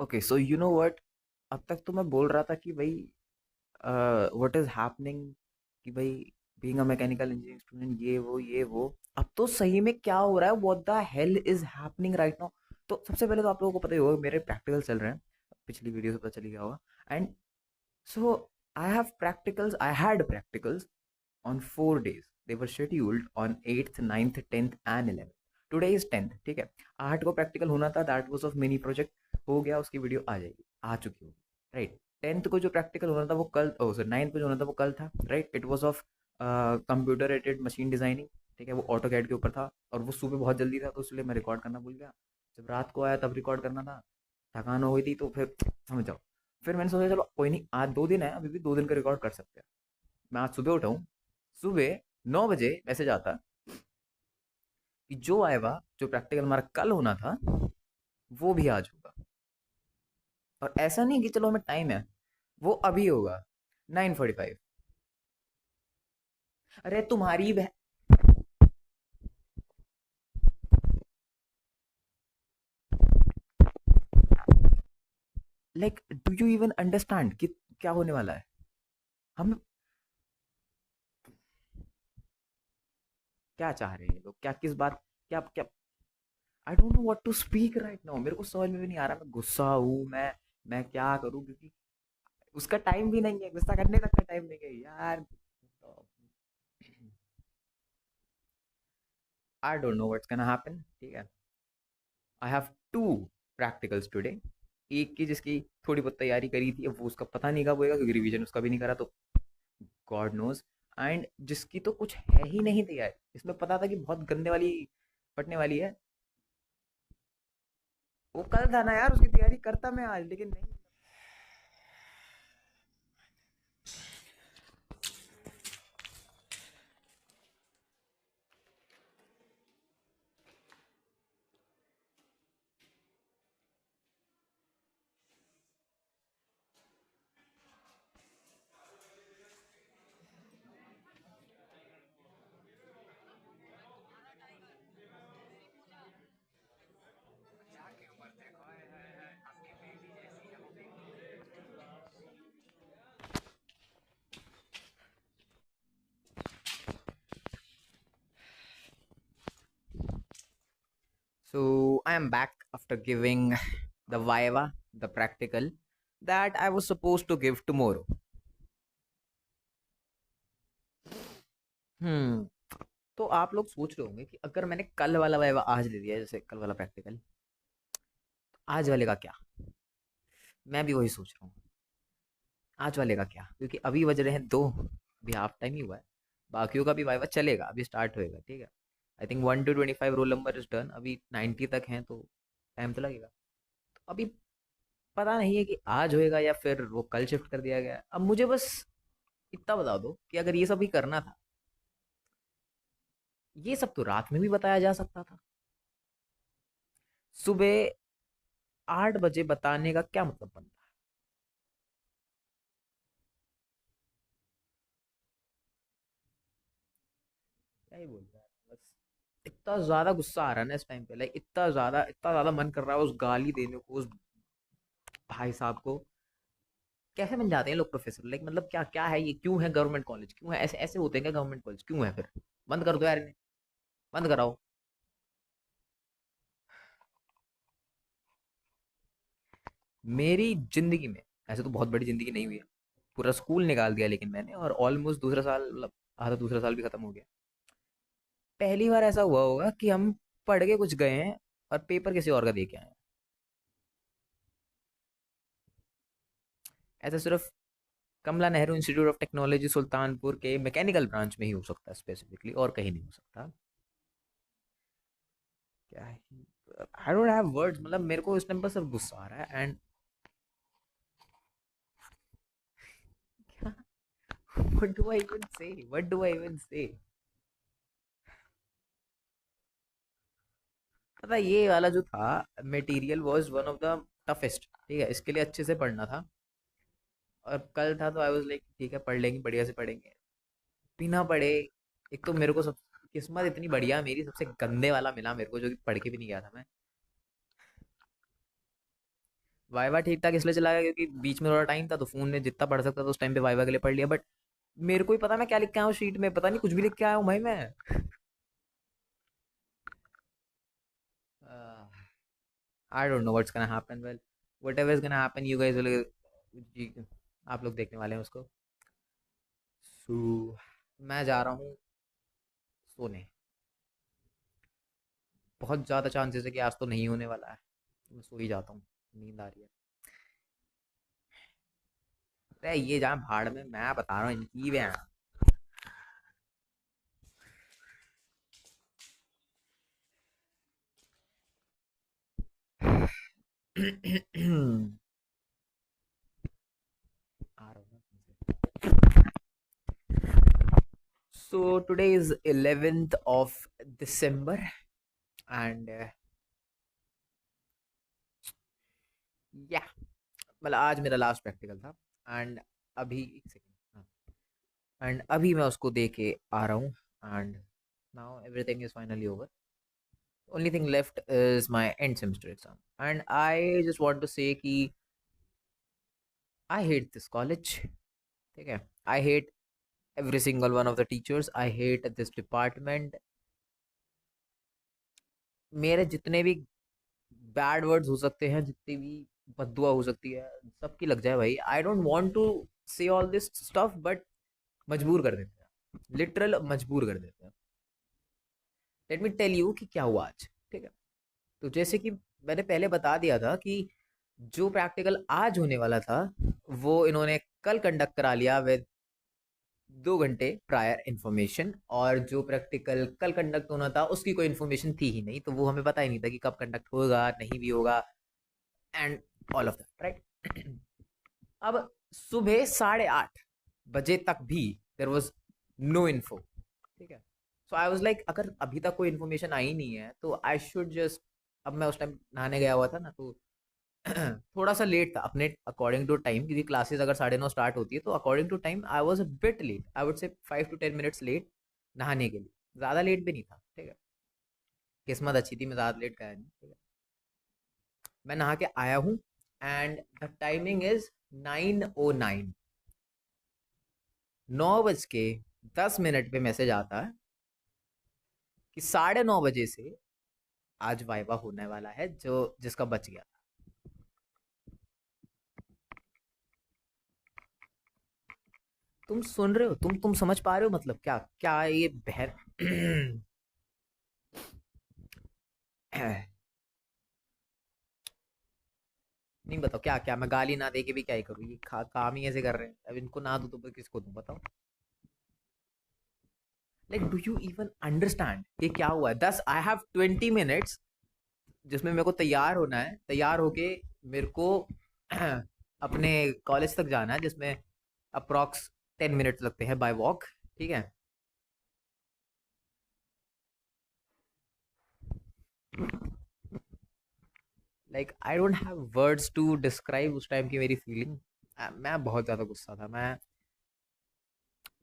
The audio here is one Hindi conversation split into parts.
Okay, so you know what, अब तक तो मैं बोल रहा था कि भाई व्हाट इज हैपनिंग, कि भाई being a mechanical engineering student, ये वो अब तो सही में क्या हो रहा है, what the hell is happening right now. तो सबसे पहले तो आप लोगों को पता ही होगा मेरे प्रैक्टिकल चल रहे हैं, पिछली वीडियो से पता चल गया होगा। And so I had practicals on 4 days. They were scheduled on 8th, 9th, 10th and 11th. Today is 10th, ठीक है। 8 को प्रैक्टिकल होना था, that was of mini project, हो गया, उसकी वीडियो आ जाएगी, आ चुकी होगी, राइट। 10th को जो प्रैक्टिकल होना था वो कल, ओ सर 9th को जो होना था वो कल था, right. It was of computer aided machine designing, ठीक है, वो ऑटो कैड के ऊपर था। और वो सुबह बहुत जल्दी था तो इसलिए मैं रिकॉर्ड करना भूल गया। जब रात को आया तब रिकॉर्ड करना था, थकान हो गई थी तो फिर समझ जाओ। फिर मैंने सोचा चलो कोई नहीं, आज 2 दिन है, अभी भी 2 दिन का रिकॉर्ड कर सकते हैं। मैं आज सुबह उठा हूँ, सुबह 9 बजे मैसेज आता कि जो आएगा, जो प्रैक्टिकल हमारा कल होना था वो भी आज होगा। और ऐसा नहीं कि चलो हमें टाइम है, वो अभी होगा, 9:45। अरे तुम्हारी like do you even understand कि क्या होने वाला है। हम क्या चाह रहे हैं ये लोग, क्या किस बात, क्या क्या, I don't know what to speak right now. मेरे को समझ में भी नहीं आ रहा, मैं गुस्सा हूँ, मैं क्या करूँ, क्योंकि उसका टाइम भी नहीं है, गुस्सा करने तक का टाइम नहीं है यार। I don't know what's gonna happen, ठीक है। I have two practicals today. एक की जिसकी थोड़ी बहुत तैयारी करी थी, अब वो उसका पता नहीं कब होएगा क्योंकि रिवीजन उसका भी नहीं करा, तो गॉड नोज। एंड जिसकी तो कुछ है ही नहीं तैयारी, इसमें पता था कि बहुत गंदे वाली फटने वाली है, वो कल था ना यार, उसकी तैयारी करता मैं आज, लेकिन नहीं। So I am back after giving the viva, the practical that I was supposed to give tomorrow. हम्म। तो आप लोग सोच रहे होंगे कि अगर मैंने कल वाला वाइवा आज ले लिया, जैसे कल वाला प्रैक्टिकल, आज वाले का क्या। मैं भी वही सोच रहा हूँ, आज वाले का क्या, क्योंकि अभी बज रहे हैं 2, अभी हाफ टाइम ही हुआ है। बाकियों का भी वाइवा चलेगा, अभी स्टार्ट होएगा, ठीक है। I think 1 to 25 roll number is done, अभी 90 तक हैं तो टाइम तो लगेगा। तो अभी पता नहीं है कि आज होएगा या फिर वो कल शिफ्ट कर दिया गया है। अब मुझे बस इतना बता दो कि अगर ये सब भी करना था, ये सब तो रात में भी बताया जा सकता था। सुबह 8 बजे बताने का क्या मतलब बनता है, क्या ही बोल रहा है बस। इतना ज्यादा गुस्सा आ रहा है ना इस टाइम पे, लाइक इतना ज्यादा मन कर रहा है उस गाली देने को, उस भाई साहब को। कैसे बन जाते हैं लोग प्रोफेसर, लाइक मतलब क्या क्या है ये, क्यों है गवर्नमेंट कॉलेज, क्यों है ऐसे ऐसे होते हैं क्या गवर्नमेंट कॉलेज, क्यों है फिर। बंद कर दो यार इन्हें, बंद कराओ। मेरी जिंदगी में ऐसे तो बहुत बड़ी जिंदगी नहीं हुई है, पूरा स्कूल निकाल दिया लेकिन मैंने, और ऑलमोस्ट दूसरा साल, मतलब आधा दूसरा साल भी खत्म हो गया। पहली बार ऐसा हुआ होगा कि हम पढ़ के कुछ गए हैं और पेपर किसी और का दे के आए हैं। ऐसा सिर्फ Kamla Nehru institute of technology Sultanpur के मैकेनिकल ब्रांच में ही हो सकता है स्पेसिफिकली, और कहीं नहीं हो सकता। क्या है, आई डोंट हैव वर्ड्स, मतलब मेरे को इस टाइम पर सिर्फ गुस्सा आ रहा है। And what do I even से, व्हाट डू आई इवन से। पता है, ये वाला जो था material was one of the toughest, ठीक है, इसके लिए अच्छे से पढ़ना था। और कल था तो आई वाज लाइक ठीक है पढ़ लेंगे, बढ़िया से पढ़ेंगे, बिना पढ़े। एक तो मेरे को सब किस्मत इतनी बढ़िया मेरी, सबसे गंदे वाला मिला मेरे को जो कि पढ़ के भी नहीं गया था मैं। वाइवा ठीक ठाक इसलिए चला गया क्योंकि बीच में थोड़ा टाइम था, तो फोन में जितना पढ़ सकता था उस टाइम पे वाइवा के लिए पढ़ लिया। बट मेरे को ही पता मैं क्या लिख के आया हूँ शीट में, पता नहीं कुछ भी लिख के आया हूँ भाई मैं। आई don't know what's gonna happen. Well, whatever is gonna happen, you guys will, आप लोग देखने वाले हैं उसको। सो मैं जा रहा हूँ सोने। बहुत ज़्यादा चांसेस है कि आज तो नहीं होने वाला है, तो मैं सो ही जाता हूँ, नींद आ रही है। अरे ये जहाँ भाड़ में, मैं बता रहा हूँ इनकी भी है। आ रहा हूँ। So today is 11th of December and yeah, मतलब आज मेरा लास्ट प्रैक्टिकल था। एंड अभी एक सेकेंड, हाँ, एंड अभी मैं उसको दे के आ रहा हूँ। And now everything is finally over. Only thing left is my end semester exam. And I just want to say कि आई हेट दिस कॉलेज। ठीक है, I hate every single one of the teachers, I hate this department। मेरे जितने भी बैड वर्ड्स हो सकते हैं, जितनी भी बददुआ हो सकती है, सबकी लग जाए भाई। आई डोंट वांट टू से ऑल दिस स्टफ, बट मजबूर कर देते हैं, लिटरल मजबूर कर देते हैं। लेट मी टेल यू कि क्या हुआ आज। ठीक है, तो जैसे कि मैंने पहले बता दिया था कि जो प्रैक्टिकल आज होने वाला था वो इन्होंने कल कंडक्ट करा लिया विद 2 घंटे प्रायर इन्फॉर्मेशन। और जो प्रैक्टिकल कल कंडक्ट होना था उसकी कोई इन्फॉर्मेशन थी ही नहीं, तो वो हमें पता ही नहीं था कि कब कंडक्ट होगा, नहीं भी होगा, and all of that, right. अब सुबह 8:30 बजे तक भी देर वॉज नो इन्फो। ठीक है, सो आई वॉज लाइक अगर अभी तक कोई इन्फॉर्मेशन आई नहीं है तो आई शुड जस्ट, अब मैं उस टाइम नहाने गया हुआ था ना, तो थोड़ा सा लेट था अपने अकॉर्डिंग टू टाइम, क्योंकि क्लासेस अगर 9:30 स्टार्ट होती है तो according to time I was a bit late, I would say 5 to 10 minutes late नहाने के लिए। ज़्यादा लेट भी नहीं था, ठीक है, किस्मत अच्छी थी, मैं ज़्यादा लेट गया नहीं। ठीक है, मैं नहा के आया हूँ एंड द टाइमिंग इज 9:09। 9:10 पे मैसेज आता है कि 9:30 बजे से आज वाइवा होने वाला है, जो जिसका बच गया था। तुम सुन रहे हो, तुम समझ पा रहे हो, मतलब क्या क्या ये बहन। नहीं बताओ क्या क्या, मैं गाली ना दे के भी क्या ही करूँ, ये काम ही ऐसे कर रहे हैं। अब इनको ना दूं तो फिर किसको दूं बताओ। Like do you even understand ये क्या हुआ है? 10 आई हैव 20 मिनट्स जिसमें मेरे को तैयार होना है, तैयार होके मेरे को अपने कॉलेज तक जाना है, जिसमें अप्रॉक्स 10 मिनट्स लगते हैं बाय वॉक। ठीक है, like I don't have words to describe उस टाइम की मेरी फीलिंग। मैं बहुत ज़्यादा गुस्सा था। मैं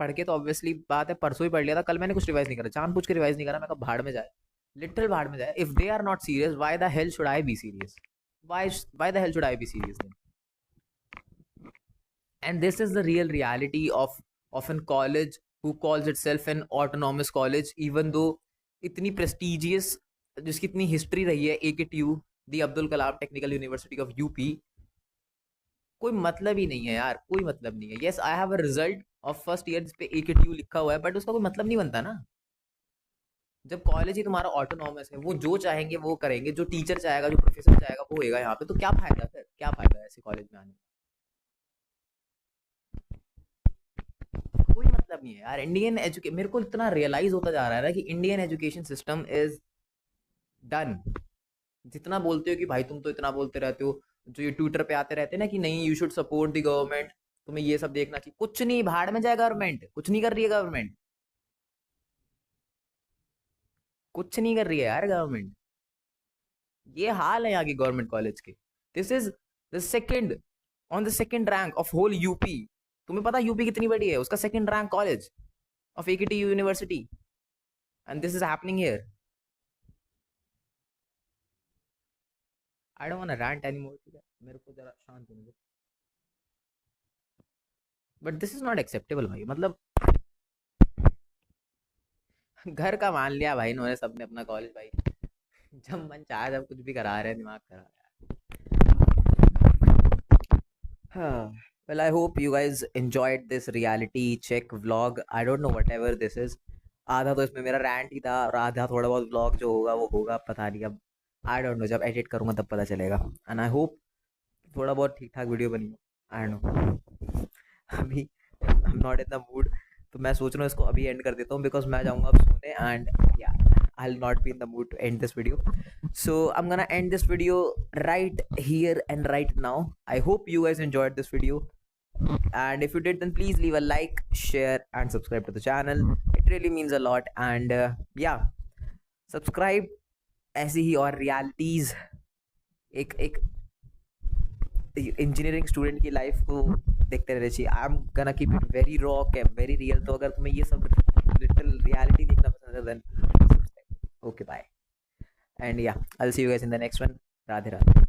पढ़ के तो ऑब्वियसली बात है परसों ही पढ़ लिया था, कल मैंने कुछ रिवाइज नहीं करा, जानबूझ के रिवाइज नहीं करा। मैं कहा भाड़ में जाए, लिटरल भाड़ में जाए। If they are not serious, why the hell should I be serious? Why the hell should I be serious then? And this is the real reality of an college who calls itself an autonomous college, even though इतनी प्रेस्टिजियस, जिसकी इतनी हिस्ट्री रही है, AKTU, the Abdul Kalam technical university of UP. कोई मतलब ही नहीं है यार, कोई मतलब नहीं है। Yes, I have a result of first year जिसपे AKTU लिखा हुआ है, बट उसका कोई मतलब नहीं बनता ना। जब कॉलेज ही तुम्हारा ऑटोनॉमस है, वो जो चाहेंगे वो करेंगे, जो टीचर चाहेगा, जो प्रोफेसर चाहेगा वो होएगा यहाँ पे, तो क्या फायदा फिर, क्या फायदा है ऐसे कॉलेज में आने का? कोई मतलब नहीं है यार। इंडियन एजुके मेरे को इतना रियलाइज होता जा रहा है ना कि Indian education system is done. जितना बोलते हो कि भाई तुम तो इतना बोलते रहते हो, जो ये ट्विटर पे आते रहते हैं ना कि नहीं you should support the government, तुम्हें ये सब देखना चाहिए, कुछ नहीं, भाड़ में जाए गवर्नमेंट, कुछ नहीं कर रही है गवर्नमेंट, कुछ नहीं कर रही है यार गवर्नमेंट। ये हाल है यहाँ की गवर्नमेंट कॉलेज के। This is the second, on the second rank of whole UP. तुम्हें पता यूपी कितनी बड़ी है? उसका second rank college of AKTU university, and this is happening here. I don't want to rant anymore, ठीक है, मेरे को जरा शांत होने दो। But this is not acceptable भाई, मतलब घर का मान लिया भाई इन्होंने सबने अपना कॉलेज भाई, जब मन चाहे जब कुछ भी करा रहे हैं, दिमाग खराब है। Well, I hope you guys enjoyed this reality check vlog. I don't know whatever this is. आधा तो इसमें मेरा रैंट ही था और आधा थोड़ा बहुत व्लॉग जो होगा वो होगा, पता नहीं अब, आई डोंट नो, जब एडिट करूँगा तब पता चलेगा। एंड आई होप थोड़ा बहुत ठीक ठाक वीडियो बनी हो, आई डोंट नो। अभी I am not in the mood, तो मैं सोच रहा हूँ इसको अभी एंड कर देता हूँ, बिकॉज मैं जाऊँगा अब सोने, एंड या I'll not be in the mood to end this video. So I'm gonna end this video right here and right now. I hope you guys enjoyed this video. And if you did, then please leave a like, share, and subscribe to the channel. It really means a lot. And yeah, subscribe ऐसी ही और रियलिटीज, एक एक इंजीनियरिंग स्टूडेंट की लाइफ को देखते रहना चाहिए। आई एम गना keep it very raw, very real. तो अगर तुम्हें ये सब लिटिल रियलिटी देखना पसंद है, देन ओके बाय, एंड या I will see you guys in the next one. Radhe Radhe.